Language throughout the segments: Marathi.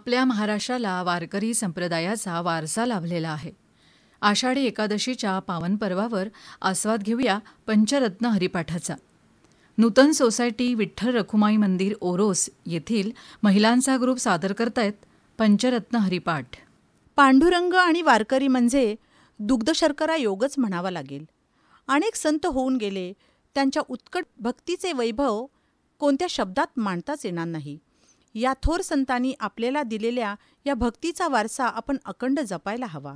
आपल्या महाराष्ट्राला वारकरी संप्रदायाचा वारसा लाभलेला आहे. आषाढी एकादशीच्या पावन पर्वावर आस्वाद घेऊया पंचरत्न हरिपाठाचा. नूतन सोसायटी विठ्ठल रखुमाई मंदिर ओरोस येथील महिलांचा ग्रुप सादर करतायत पंचरत्न हरिपाठ. पांडुरंग आणि वारकरी म्हणजे दुग्धशर्करा योगच म्हणावा लागेल. अनेक संत होऊन गेले, त्यांच्या उत्कट भक्तीचे वैभव कोणत्या शब्दात मांडताच येणार नाही. या थोर संतांनी आपल्याला दिलेल्या या भक्तीचा वारसा आपण अखंड जपायला हवा.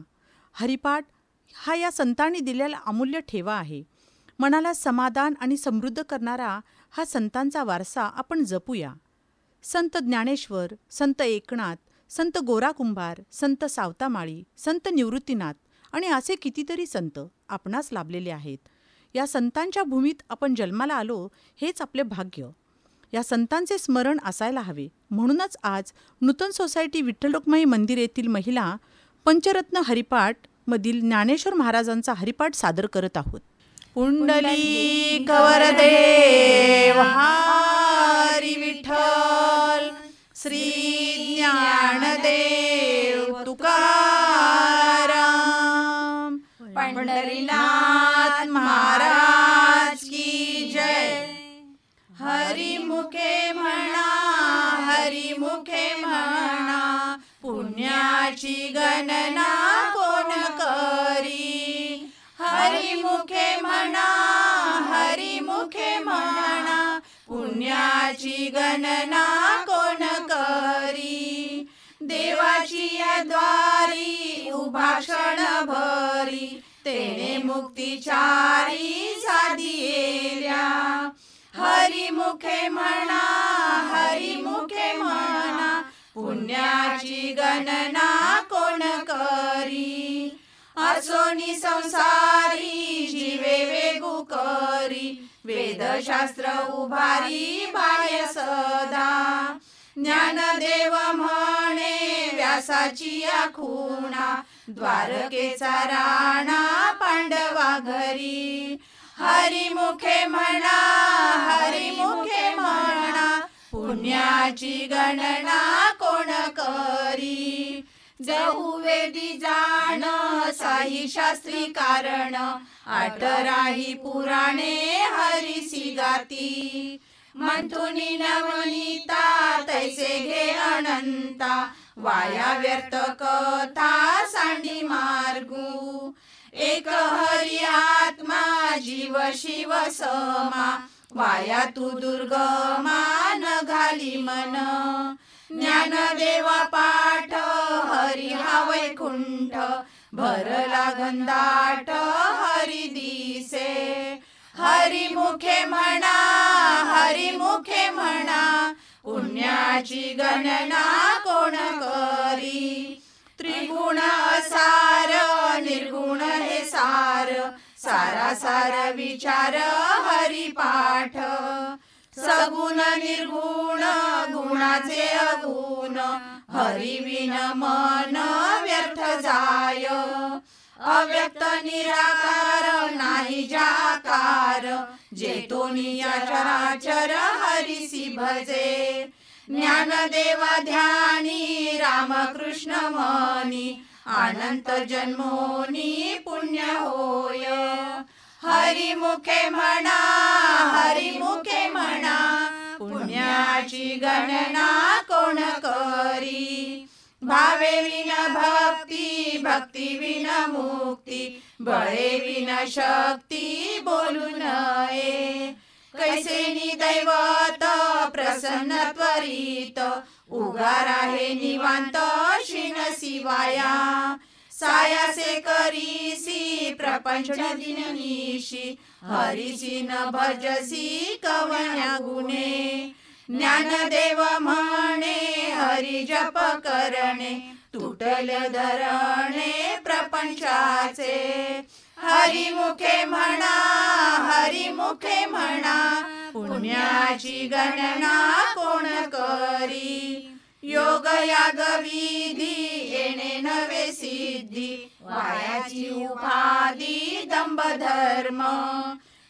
हरिपाठ हा या संतांनी दिलेला अमूल्य ठेवा आहे. मनाला समाधान आणि समृद्ध करणारा हा संतांचा वारसा आपण जपूया. संत ज्ञानेश्वर, संत एकनाथ, संत गोरा कुंभार, संत सावतामाळी, संत निवृत्तीनाथ आणि असे कितीतरी संत आपणास लाभलेले आहेत. या संतांच्या भूमीत आपण जन्माला आलो हेच आपले भाग्य. या संतांचे स्मरण असायला हवे. म्हणूनच आज नूतन सोसायटी विठ्ठल रखुमाई मंदिर येथील महिला पंचरत्न हरिपाठ मधील ज्ञानेश्वर महाराजांचा हरिपाठ सादर करत आहोत. पुंडलिक वरदे हरी विठ्ठल, श्री ज्ञानदेव तुकाराम, पंढरीनाथ महाराज की जय. हरी मुखे म्हणा, हरी मुखे म्हणा, पुण्याची गणना कोण करी. हरी मुखे म्हणा, हरी मुखे म्हणा, पुण्याची गणना कोण करी. देवाची या द्वारी उभा क्षण भरी, तेने मुक्तिचारी साधिएल्या. हरी मुखे म्हणा, हरी मुखे म्हणा, पुण्याची गणना कोण करी. असोनी संसारी जीवे वेगू करी, वेदशास्त्र उभारी बाह्य सदा. ज्ञानदेव म्हणे व्यासाची या खुणा, द्वारकेचा राणा पांडवा घरी. हरी मुखे म्हणा, हरी मुखे म्हणा, पुण्याची गणना कोण करी. जाऊ वेदी जाण साही शास्त्री कारण, आठराही पुराणे हरीसी गाती. मंथुनी नवनीता तैसे घे अनंता, वाया व्यर्थ कथा सांडी मार्गू. एक हरी आत्मा जीव शिव समा, वाया तू दुर्गमा न घाली मन. ज्ञानदेवा पाठ हरी हा वैकुंठ, भरला गंधाट हरी दिसे. हरी मुखे म्हणा, हरी मुखे म्हणा, पुण्याची गणना कोण करी. त्रिगुण असार निर्गुण हे सार, सारासार विचार हरिपाठ. सगुण निर्गुण गुणाचे अगुण, हरिविन मन व्यर्थ जाय. अव्यक्त निराकार नाही जाकार, जेतोनी चराचर हरिसी भजे. ज्ञानदेवा ध्यानी रामकृष्ण मनी, अनंत जन्मोनी पुण्य होय. हरी मुखे म्हणा, हरी मुखे म्हणा, पुण्याची गणना कोण करी. भावे विन भक्ती, भक्ती विन मुक्ती, बळे विन शक्ती बोलू नये. कैसेनी दैवत प्रसन्न त्वरित, उगार आहे निवांत शिन शिवाया. सायासे करीसी प्रपंच दिननिशी, हरिसी न भजसी कवन्या गुणे. ज्ञानदेव म्हणे हरी जप करणे, तुटल धरणे प्रपंचाचे. हरी मुखे म्हणा, हरी मुखे म्हणा, पुण्याची गणना कोण करी. योग याग विधी येणे नवे सिद्धी, वायाची उपाधी दंभ धर्म.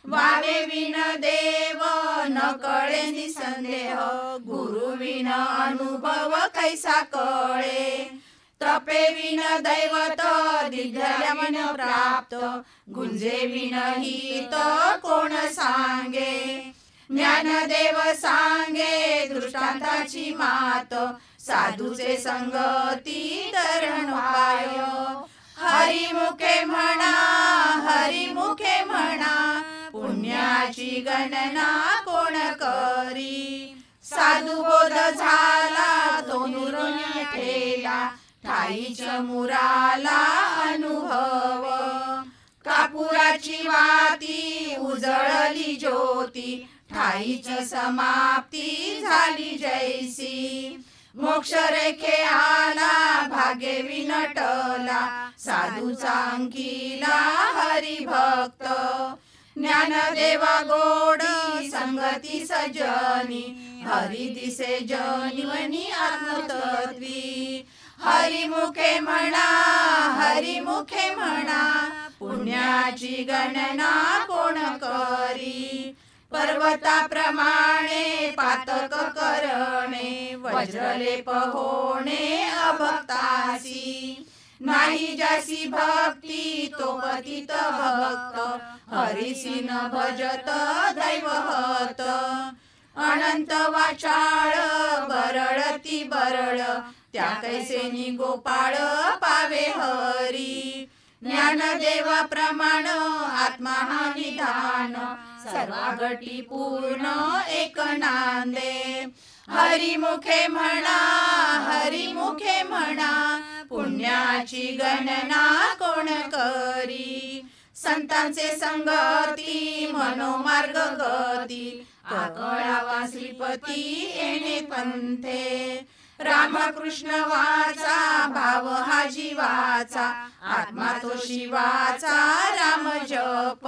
वावे विन देव न कळे निसंदेह, गुरु विन अनुभव कैसा कळे. तपे विन दैवत दिग्धल्या विन प्राप्त, गुंजे विन हित कोण सांगे. ज्ञानदेव सांगे दृष्टांताची मात, साधूचे संगती धरण पाय. हरिमुखे म्हणा, हरिमुखे म्हणा, पुण्याची गणना कोण करी. साधू बोध झाला तो निरोनी ठेला, ठाईच्या मुराला अनुभव. कापुराची वाती उजळली ज्योती, ठाईच समाप्ती झाली जैसी. मोक्ष रेखे आला भाग्य विनटला, साधूचा अंकिला हरिभक्त. ज्ञानदेवा गोडी संगती सजनी, हरी दिसे जनिवनी आत्मतत्वी. हरिमुखे म्हणा, हरिमुखे म्हणा, पुण्याची गणना कोण करी. पर्वताप्रमाणे पातक करणे, वज्रलेप होणे अभक्तासी. नाही जासी भक्ती तो पतित भक्त, हरिसी न भजत दैवहत. अनंत वाचाळ बरळती बरळ, त्या कैसेनी गोपाळ पावे हरी. ज्ञानदेवा प्रमाण आत्मा हा निधान, सर्वागटी पूर्ण एक नांदे. हरिमुखे म्हणा, हरिमुखे म्हणा, पुण्याची गणना कोण करी. संतांचे संगती मनोमार्ग गती, आकळावा श्रीपती येणे पंथे. रामकृष्ण वाचा भाव हा जीवाचा, आत्मा तो शिवाचा राम जप.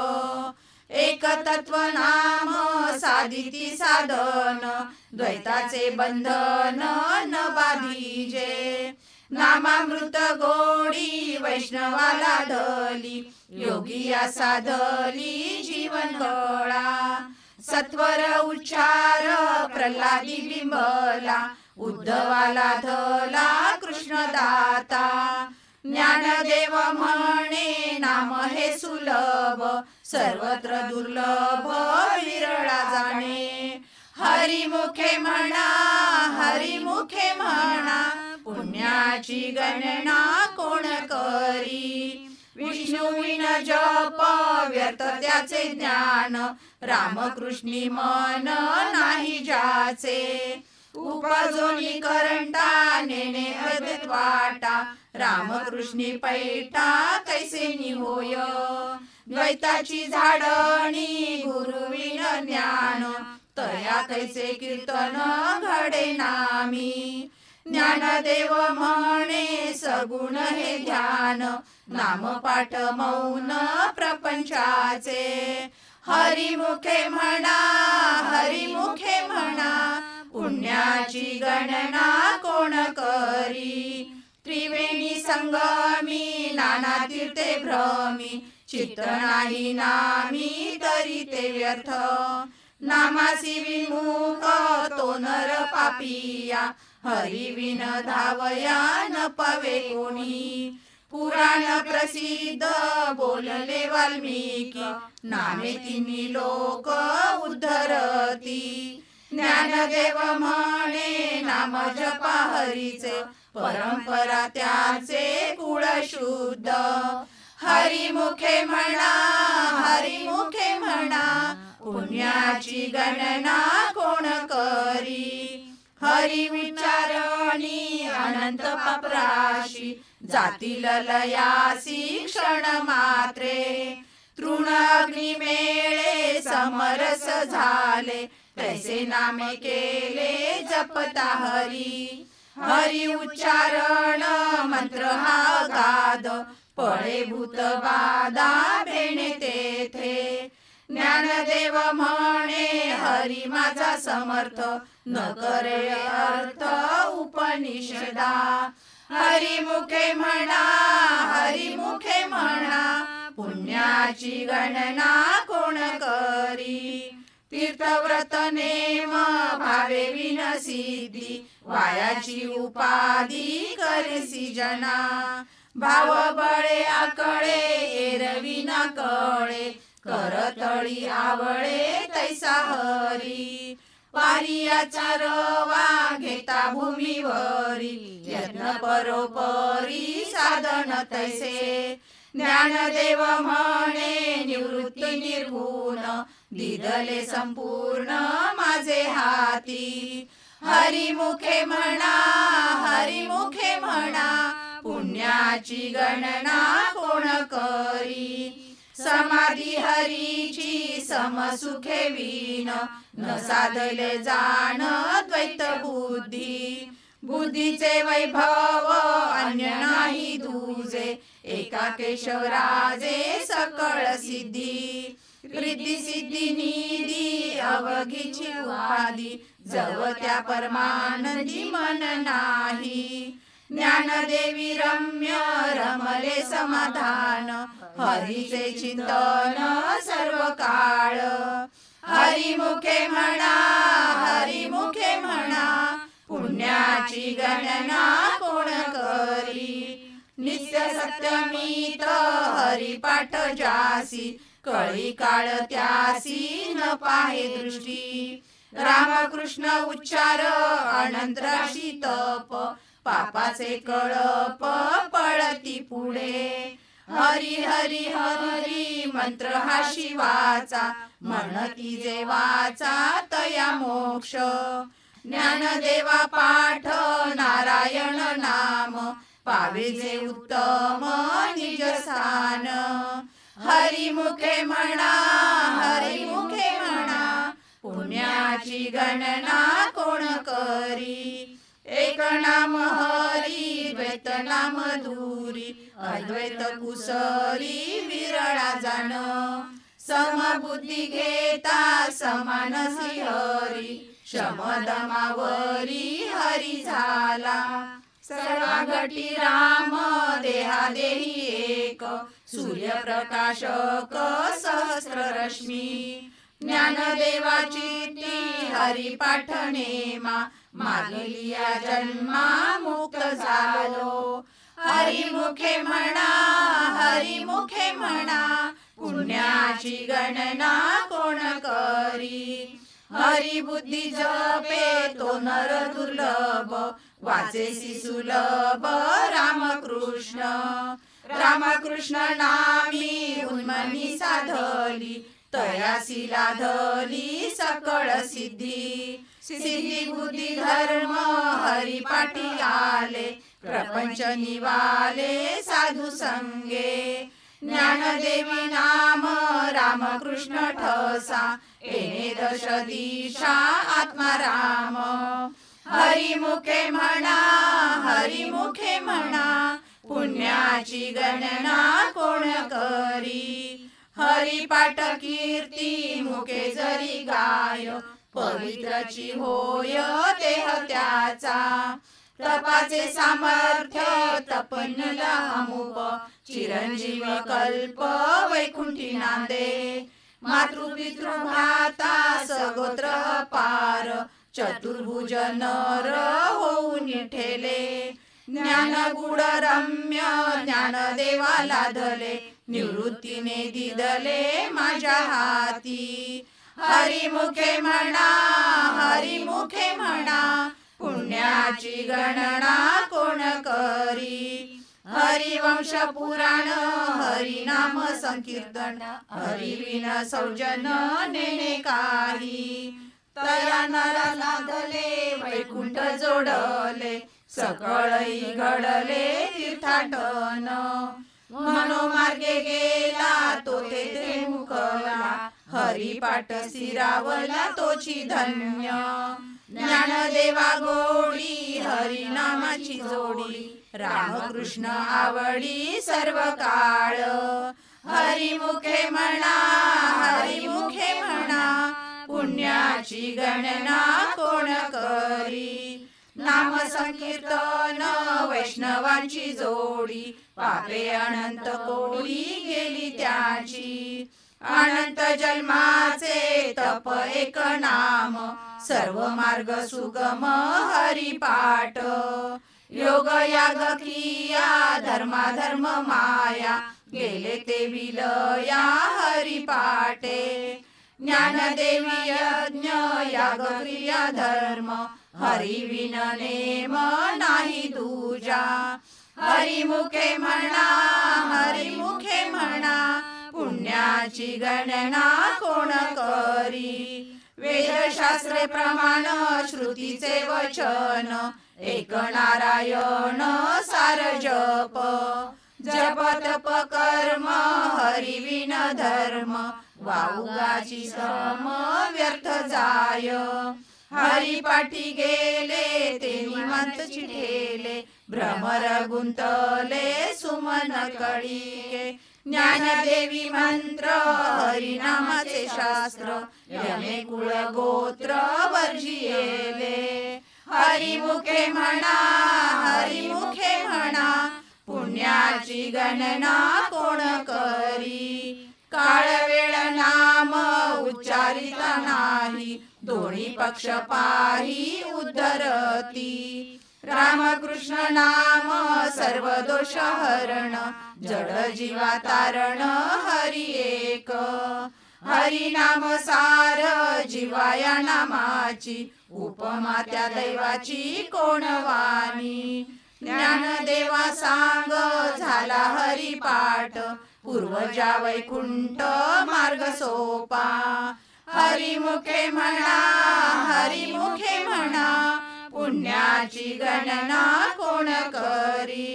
एक तत्व नाम साधिती साधन, द्वैताचे बंधन न बाधिजे. नामामृत गोडी वैष्णवाला धली, योगिया साधली जीवन कळा. सत्वर उच्चार प्रल्हादी बिंबला, उद्धवाला धला कृष्णदाता. ज्ञानदेव म्हणे नाम हे सुलभ, सर्वत्र दुर्लभ विरळा जाणे. हरिमुखे म्हणा, हरिमुखे म्हणा, पुण्याची गणना कोण करी. विष्णू विन जप व्यर्थ त्याचे ज्ञान, रामकृष्णी मन नाही जाचे. उपजोनी करंटा नेणे अद्वैत वाटा, रामकृष्णी पैठा कैसे निहोय. द्वैताची झाडणी गुरु विन ज्ञान, तया कैसे कीर्तन घडे नामी. ज्ञानदेव म्हणे सगुण हे ध्यान, नामपाठ मौन प्रपंचाचे. हरिमुखे म्हणा, हरिमुखे म्हणा, पुण्याची गणना कोण करी. त्रिवेणी संगमी नाना तीर्थे भ्रमी, चित्त नाही नामी तरी ते व्यर्थ. नामासी विमुख तो नर पापिया, हरी विन धावया न पवे कोणी. पुराण प्रसिद्ध बोलले वाल्मिकी, नामे तिन्ही लोक उद्धरती. ज्ञानदेव म्हणे नाम जपा हरीचे, परंपरा त्याचे कुळ शुद्ध. हरिमुखे म्हणा, हरिमुखे म्हणा, पुण्याची गणना कोण करी. हरी विचारणी अनंत पापराशी, जातील लयासी क्षण मात्रे. तृण अग्नी मेळे समरस झाले, तैसे नामे केले जपता हरी. हरी उच्चारण मंत्र हा गाद, पळे भूत बाधा भेणे तेथे. ज्ञानदेव म्हणे हरी माझा समर्थ, न करे अर्थ उपनिषदा. हरिमुखे म्हणा, हरिमुखे म्हणा, पुण्याची पुण्याची गणना कोण करी. तीर्थव्रत नेम भावे विनसिद्धी वायाची उपाधी करेसी जना. भाव बळे आकळे एरवी न कळे करतळी आवळे तैसा हरी. पारियाचा रवा घेता भूमीवरी यत्न परोपरी साधन तैसे. ज्ञानदेव म्हणे निवृत्ती निर्गुण दिदले संपूर्ण माझे हाती. हरिमुखे म्हणा हरिमुखे म्हणा पुण्याची गणना कोण करी. समाधी हरीची समसुखे विन न साधले जाण द्वैत बुद्धी. बुद्धीचे वैभव अन्य नाही दुजे एका केशवराजे सकळ सिद्धी. रिद्धी सिद्धी निधी अवघीची उपाधी जव त्या परमानंदी मन नाही. ज्ञानदेवी रम्य रमले समाधान हरीचे चिंतन सर्व काळ. हरिमुखे म्हणा हरिमुखे म्हणा पुण्याची गणना कोण करी. नित्य सत्यमीत हरिपाठ जासी कळी काळ त्यासी न पाहे दृष्टी. रामकृष्ण उच्चार अनंत राशी तप पापाचे कळप पळती पुढे. हरी हरी हरी मंत्र हा शिवाचा म्हणती जे वाचा तया मोक्ष. ज्ञानदेवा पाठ नारायण नाम पावे जे उत्तम निज स्थान. हरिमुखे म्हणा हरिमुखे म्हणा पुण्याची गणना कोण करी. एक नाम हरी द्वैत नाम दूरी अद्वैत कुसरी विरळा जाण. समबुद्धी घेता समानसी हरी शमदमावरी हरी झाला. सर्वांगटी राम देहादेही एक सूर्यप्रकाशक सहस्र रश्मी. ज्ञानदेवाची ती हरिपाठ नेमा मागलिया जन्मा मुक्त झालो. हरिमुखे म्हणा हरिमुखे म्हणा पुण्याची गणना कोण करी. हरिबुद्धी जपे तो नर दुर्लभ वाचेसी सुलभ रामकृष्ण. रामकृष्ण नामी उन्मनी साधली तयासी लाधली सकळ सिद्धी. सिद्धी बुद्धी धर्म हरिपाठी आले प्रपंच निवाले साधू संगे. ज्ञानदेवी नाम रामकृष्ण ठसा एने दश दिशा आत्मा राम. हरिमुखे म्हणा हरिमुखे म्हणा पुण्याची गणना कोण करी. हरिपाठ कीर्ती मुखे जरी गाय पवित्रची होय देह त्याचा. तपाचे सामर्थ्य तपनला अमुप चिरंजीव कल्प वैकुंठी नांदे. मातृपितृ भ्राता सगोत्र पार चतुर्भुज नर होऊन ठेले. ज्ञान गुड रम्य ज्ञानदेवा लाधले निवृत्तीने दिदले माझ्या हाती. हरिमुखे म्हणा हरिमुखे म्हणा पुण्याची गणना कोण करी. हरिवंश पुराण हरिनाम संकीर्तन हरिविन सौजन नेणे काही. तया नरा लादले वैकुंठ जोडले सकळई घडले तीर्थाटन. मनोमार्गे गेला तो तेथे मुकला हरिपाठ सिरावला तोची धन्य. ज्ञानदेवा गोडी हरिनामाची जोडी रामकृष्ण आवडी सर्व काळ. हरिमुखे म्हणा हरिमुखे म्हणा पुण्याची गणना कोण करी. नाम संकीर्तन वैष्णवांची जोडी, पापे अनंत कोडी गेली त्याची. अनंत जन्माचे तप एक नाम, सर्व मार्ग सुगम हरिपाठ. योग याग किया धर्माधर्म माया, गेले ते विलया हरिपाठे. ज्ञानदेवी यज्ञ याग क्रिया धर्म, हरी विन नेम नाही दूजा. हरिमुखे म्हणा हरिमुखे म्हणा, पुण्याची गणना कोण करी. वेदशास्त्रे प्रमाण श्रुतीचे वचन, एक नारायण सार जप. जप तप कर्म हरि विन धर्म, वाऊगाची सम व्यर्थ जाय. हरिपाठी गेले ते निमंत चिठेले, भ्रमर गुंतले सुमन कळीके. ज्ञानदेवी मंत्र हरिनामाचे शास्त्र, यमे कुळ गोत्र वर्जियेले. हरिमुखे म्हणा हरिमुखे म्हणा, पुण्याची गणना कोण करी. काळ वेळ नाम उच्चारित नाही, दोन्ही पक्ष पाही उद्धरती. रामकृष्ण नाम सर्व दोष हरण, जड जीवा तारण हरी एक. हरी नाम सार जीवा या नामाची, उपमा त्या दैवाची कोण वाणी. ज्ञानदेवा सांग झाला हरिपाठ, पूर्वजा वैकुंठ मार्ग सोपा. हरिमुखे म्हणा हरिमुखे म्हणा, पुण्याची गणना कोण करी.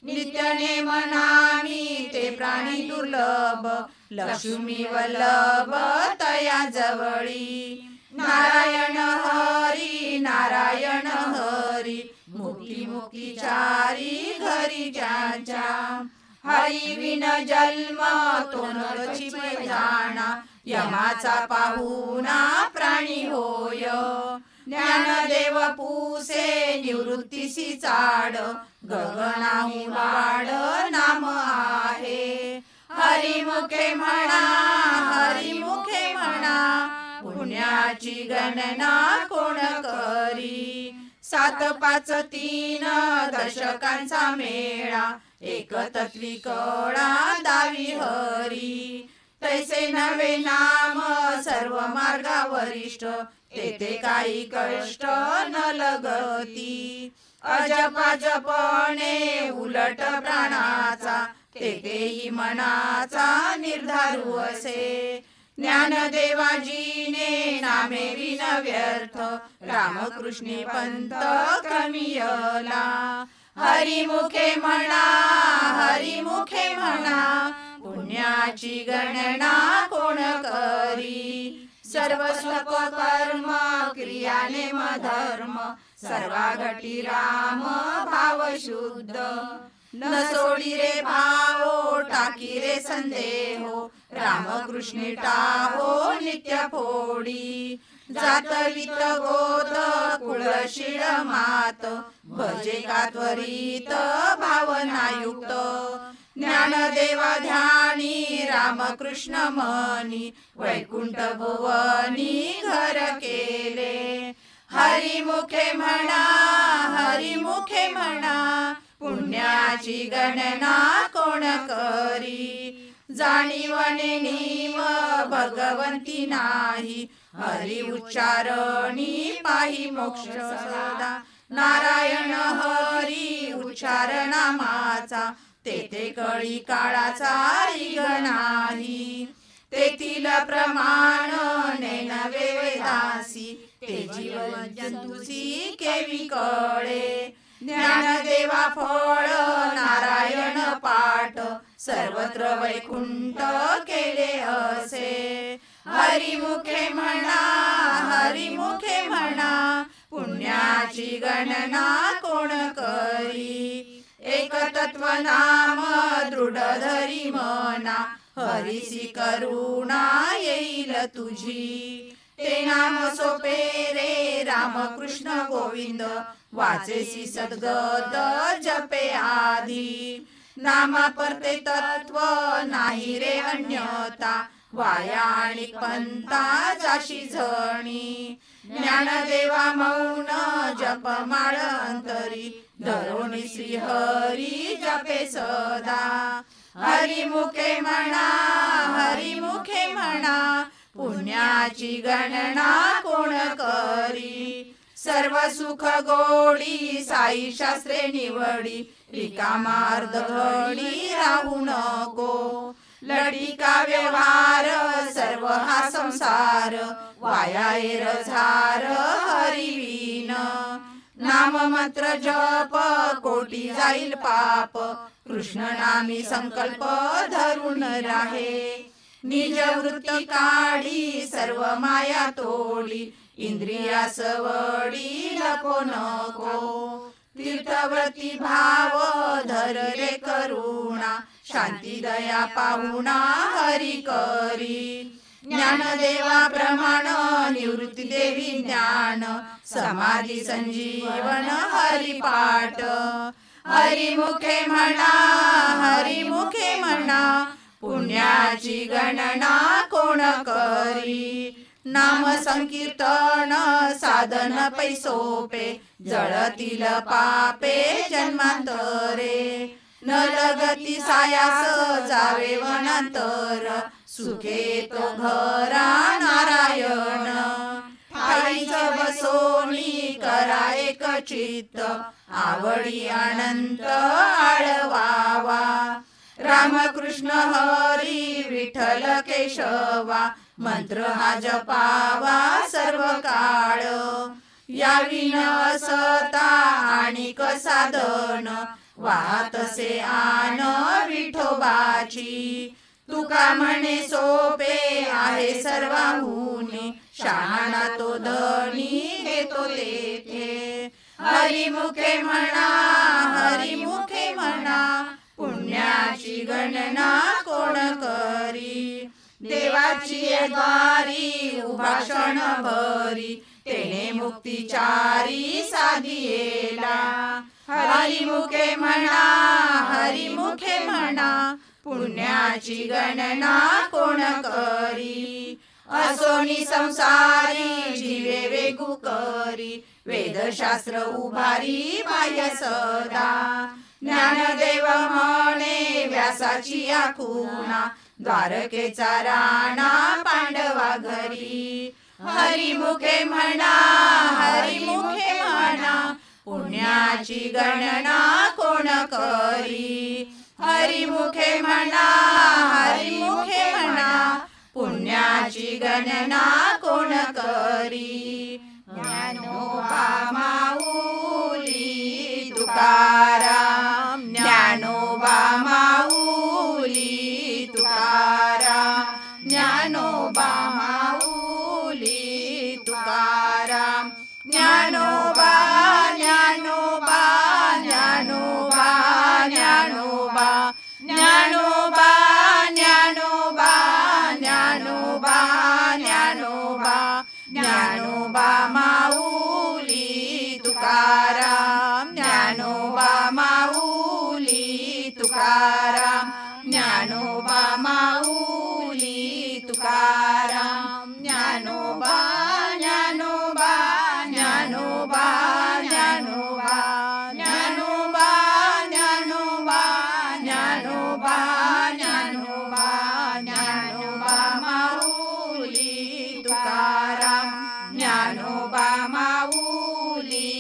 नित्य नेम नामी ते प्राणी दुर्लभ, लक्ष्मी वल्लभ तया जवळी. नारायण हरी नारायण हरी, मुक्ती मुक्तीचारी घरी ज्याच्या. हरी विन जन्म तो नरची जाणा, यमाचा पाहुणा प्राणी होय. ज्ञानदेव पुसे निवृत्तीसी चाड, गगनाहून वाढ नाम आहे. हरिमुखे म्हणा हरिमुखे म्हणा, पुण्याची गणना कोण करी. 7 5 3 दशकांचा मेळा, एक तत्वी कळा दावी हरी. तैसे नवे नाम सर्व मार्गा वरिष्ठ, तेथे काही कष्ट न लगती. अजपा जपणे उलट प्राणाचा, तेथेही मनाचा निर्धारू असे. ज्ञानदेवाजीने नामे विन व्यर्थ, रामकृष्णी पंथ क्रमियला. हरिमुखे म्हणा हरिमुखे म्हणा, पुण्याची गणना कोण करी. सर्व सुख कर्म क्रियाने धर्म, सर्वा घटी राम भाव शुद्ध. न सोडी रे भावो टाकी रे संदेहो, रामकृष्णी टाहो नित्य फोडी. जात वित गोत कुळशीळ मात, भजे का त्वरित भावनायुक्त. ज्ञानदेवा ध्यानी रामकृष्ण मनी, वैकुंठ भुवनी घर केले. हरिमुखे म्हणा हरिमुखे म्हणा, पुण्याची गणना कोण करी. जाणीवने निम भगवंती नाही, हरी उच्चारणी पाही मोक्ष सदा. नारायण हरी उच्चार नामाचा, तेथे कळी काळाचा रिग नाही. तेथील प्रमाण नेनवे वेदासी, ते जीव जंतुसी केवी कळे. ज्ञानदेवा फळ नारायण पाठ, सर्वत्र वैकुंठ केले असे. हरिमुखे म्हणा हरिमुखे म्हणा, पुण्याची गणना कोण करी. एक तत्व नाम दृढ धरी मना, हरिसी करुणा येईल तुझी. ते ते नाम सोपे रे रामकृष्ण गोविंद वाचेसी सद्गत जपे आधी नामा परते तत्व नाही रे अन्यता वाया आणि पंता जाशी झणी ज्ञानदेवा मौन जप माळ अंतरी धरोणी श्री हरी जपे सदा हरिमुखे म्हणा हरिमुखे म्हणा पुण्याची गणना कोण करी सर्व सुख गोडी साई शास्त्रे निवडी रिकामार्ध घडी राहू नको लटिका व्यवहार सर्व हा संसार वाया झार हरिवीन नाम मंत्र जप कोटी जाईल पाप कृष्ण नामी संकल्प धरून राहे निज वृत्ती काढी सर्व माया तोडी इंद्रिया सवडी लपो नको तीर्थव्रती भाव धर रे करुणा शांती दया पाहुणा हरी करी ज्ञानदेवा प्रमाण निवृत्ती देवी ज्ञान समाधी संजीवन हरिपाठ हरिमुखे म्हणा हरिमुखे म्हणा पुण्याची गणना कोण करी नाम संकीर्तन साधन पैसोपे जळतील पापे जन्मांतरे न लगती सायास जावे वनांतर सुखे तो घरा नारायण ठाईच बसोनी करा एक चित्त आवडी अनंत आळवावा रामकृष्ण हरी विठ्ठल केशवा मंत्र हा जपावा सर्व काळ यावी न असता आणिक साधन वाहतसे आन विठोबाची तुका म्हणे सोपे आहे सर्वाहुनी शहाणा तो धनी घेतो तेथे हरिमुखे म्हणा हरिमुखे म्हणा पुण्याची गणना कोण करी देवाची द्वारी उभा क्षण भरी तेने मुक्तीचारी साधियेला हरिमुखे म्हणा हरिमुखे म्हणा पुण्याची गणना कोण करी असोनी संसारी जीवे वेगू करी वेदशास्त्र उभारी बाह्य सदा ज्ञानदेव म्हणे व्यासाची आखुना द्वारकेचा राणा पांडवा घरी हरिमुखे म्हणा हरिमुखे म्हणा पुण्याची गणना कोण करी हरिमुखे म्हणा हरिमुखे म्हणा पुण्याची गणना कोण करी ज्ञानोबा माऊली तुकाराम ज्ञानोबा माऊली तुकाराम ज्ञानोबा माऊली तुकाराम ज्ञानोबा ज्ञानोबा ज्ञानोबा ज्ञानोबा ज्ञानोबा ज्ञानोबा ज्ञानोबा ज्ञानोबा ज्ञानोबा माऊली तुकाराम ज्ञानोबा माऊली तुकाराम ज्ञानोबा माऊली तुकाराम ज्ञानोबा ज्ञानोबा ज्ञानोबा ज्ञानोबा ज्ञानोबा ज्ञानोबा ज्ञानोबा ज्ञानोबा ज्ञानोबा माऊली तुकाराम ज्ञानोबा माऊली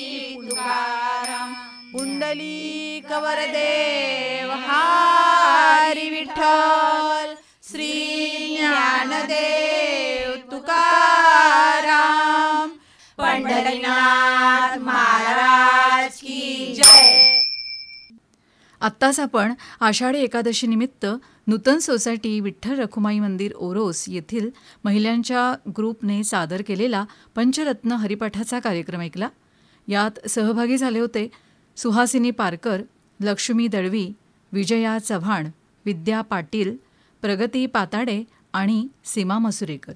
तुकाराम पुंडलिक वरदेव हरी विठ्ठल श्री ज्ञानदेव तुकाराम पंढरीनाथ महाराज की जय. आत्ताच आपण आषाढी एकादशी निमित्त नूतन सोसायटी विठ्ठल रखुमाई मंदिर ओरोस येथील महिलांच्या ग्रुपने सादर केलेला पंचरत्न हरिपाठाचा कार्यक्रम ऐकला. यात सहभागी झाले होते सुहासिनी पारकर, लक्ष्मी दळवी, विजया चव्हाण, विद्या पाटील, प्रगती पाताडे आणि सीमा मसुरेकर.